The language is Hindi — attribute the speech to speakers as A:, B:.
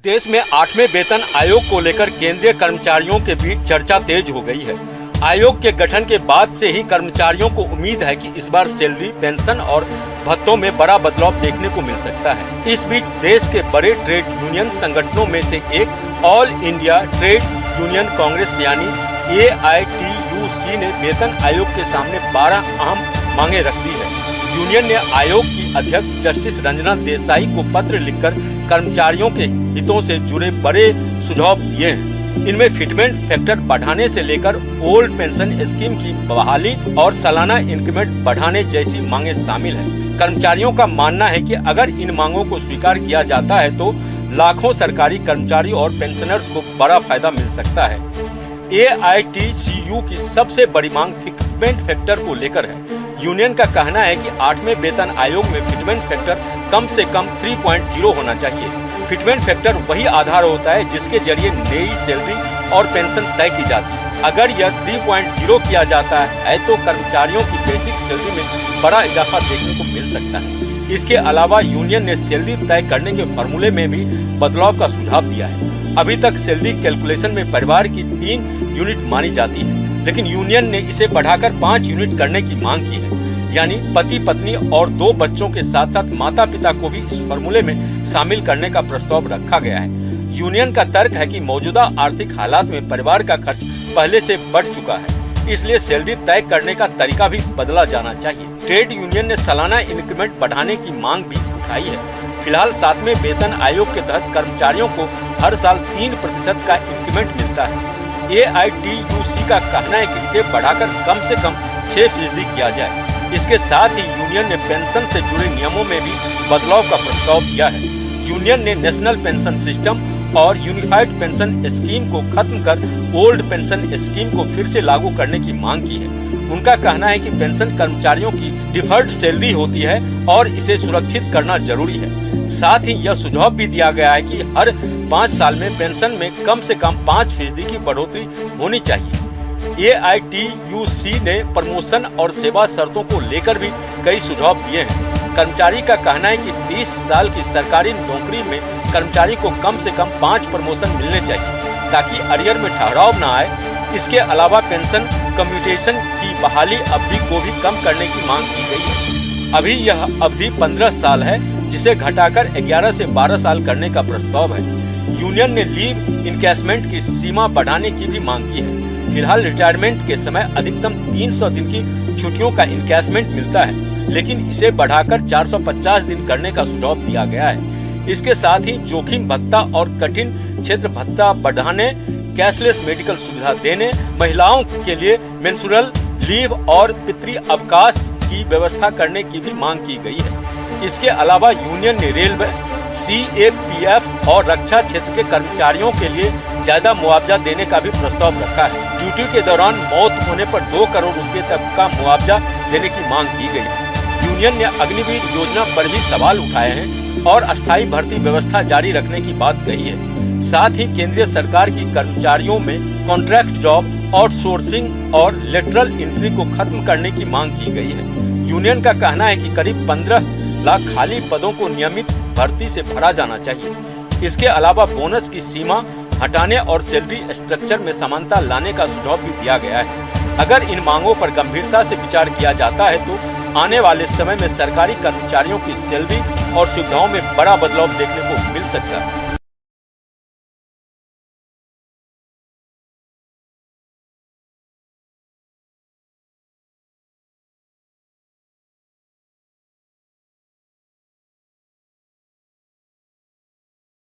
A: देश में 8वें वेतन आयोग को लेकर केंद्रीय कर्मचारियों के बीच चर्चा तेज हो गई है। आयोग के गठन के बाद से ही कर्मचारियों को उम्मीद है कि इस बार सैलरी, पेंशन और भत्तों में बड़ा बदलाव देखने को मिल सकता है। इस बीच देश के बड़े ट्रेड यूनियन संगठनों में से एक all India trade union Congress यानी AITUC ने वेतन आयोग के सामने 12 अहम मांगे रख दी है। यूनियन ने आयोग की अध्यक्ष जस्टिस रंजना देसाई को पत्र लिखकर कर्मचारियों के हितों से जुड़े बड़े सुझाव दिए हैं। इनमें फिटमेंट फैक्टर बढ़ाने से लेकर ओल्ड पेंशन स्कीम की बहाली और सालाना इंक्रीमेंट बढ़ाने जैसी मांगे शामिल हैं। कर्मचारियों का मानना है कि अगर इन मांगों को स्वीकार किया जाता है तो लाखों सरकारी कर्मचारी और पेंशनर्स को बड़ा फायदा मिल सकता है। AITCU की सबसे बड़ी मांग फिटमेंट फैक्टर को लेकर है। यूनियन का कहना है कि 8वें वेतन आयोग में फिटमेंट फैक्टर कम से कम 3.0 होना चाहिए। फिटमेंट फैक्टर वही आधार होता है जिसके जरिए नई सैलरी और पेंशन तय की जाती है। अगर यह 3.0 किया जाता है तो कर्मचारियों की बेसिक सैलरी में बड़ा इजाफा देखने को मिल सकता है। इसके अलावा यूनियन ने सैलरी तय करने के फॉर्मूले में भी बदलाव का सुझाव दिया है। अभी तक सैलरी कैलकुलेशन में परिवार की 3 यूनिट मानी जाती है, लेकिन यूनियन ने इसे बढ़ाकर 5 यूनिट करने की मांग की है। यानी पति पत्नी और 2 बच्चों के साथ साथ माता पिता को भी इस फॉर्मूले में शामिल करने का प्रस्ताव रखा गया है। यूनियन का तर्क है कि मौजूदा आर्थिक हालात में परिवार का खर्च पहले से बढ़ चुका है, इसलिए सैलरी तय करने का तरीका भी बदला जाना चाहिए। ट्रेड यूनियन ने सालाना इंक्रीमेंट बढ़ाने की मांग भी उठाई है। फिलहाल 7वें वेतन आयोग के तहत कर्मचारियों को हर साल 3% का इंक्रीमेंट मिलता है। AITUC का कहना है कि इसे बढ़ाकर कम से कम 6% किया जाए। इसके साथ ही यूनियन ने पेंशन से जुड़े नियमों में भी बदलाव का प्रस्ताव दिया है। यूनियन ने नेशनल पेंशन सिस्टम और यूनिफाइड पेंशन स्कीम को खत्म कर ओल्ड पेंशन स्कीम को फिर से लागू करने की मांग की है। उनका कहना है कि पेंशन कर्मचारियों की डिफर्ड सैलरी होती है और इसे सुरक्षित करना जरूरी है। साथ ही यह सुझाव भी दिया गया है कि हर 5 साल में पेंशन में कम से कम 5% की बढ़ोतरी होनी चाहिए। AITUC ने प्रमोशन और सेवा शर्तों को लेकर भी कई सुझाव दिए हैं। कर्मचारी का कहना है कि 30 साल की सरकारी नौकरी में कर्मचारी को कम से कम 5 प्रमोशन मिलने चाहिए ताकि अरियर में ठहराव न आए। इसके अलावा पेंशन कम्यूटेशन की बहाली अवधि को भी कम करने की मांग की गई है। अभी यह अवधि 15 साल है, जिसे घटाकर 11 से 12 साल करने का प्रस्ताव है। यूनियन ने लीव इनकैशमेंट की सीमा बढ़ाने की भी मांग की है। फिलहाल रिटायरमेंट के समय अधिकतम 300 दिन की छुट्टियों का इनकैशमेंट मिलता है, लेकिन इसे बढ़ाकर 450 दिन करने का सुझाव दिया गया है। इसके साथ ही जोखिम भत्ता और कठिन क्षेत्र भत्ता बढ़ाने, कैशलेस मेडिकल सुविधा देने, महिलाओं के लिए मेंस्ट्रुअल लीव और पितृ अवकाश की व्यवस्था करने की भी मांग की गई है। इसके अलावा यूनियन ने रेलवे, CAPF और रक्षा क्षेत्र के कर्मचारियों के लिए ज्यादा मुआवजा देने का भी प्रस्ताव रखा है। ड्यूटी के दौरान मौत होने पर 2 करोड़ रुपए तक का मुआवजा देने की मांग की गई है। यूनियन ने अग्निवीर योजना पर भी सवाल उठाए हैं और अस्थायी भर्ती व्यवस्था जारी रखने की बात कही है। साथ ही केंद्रीय सरकार की कर्मचारियों में कॉन्ट्रैक्ट जॉब, आउटसोर्सिंग और लेटरल एंट्री को खत्म करने की मांग की गई है। यूनियन का कहना है कि करीब 15 लाख खाली पदों को नियमित भर्ती से भरा जाना चाहिए। इसके अलावा बोनस की सीमा हटाने और सैलरी स्ट्रक्चर में समानता लाने का सुझाव भी दिया गया है। अगर इन मांगों पर गंभीरता से विचार किया जाता है तो आने वाले समय में सरकारी कर्मचारियों की सैलरी और सुविधाओं में बड़ा बदलाव देखने को मिल सकता है।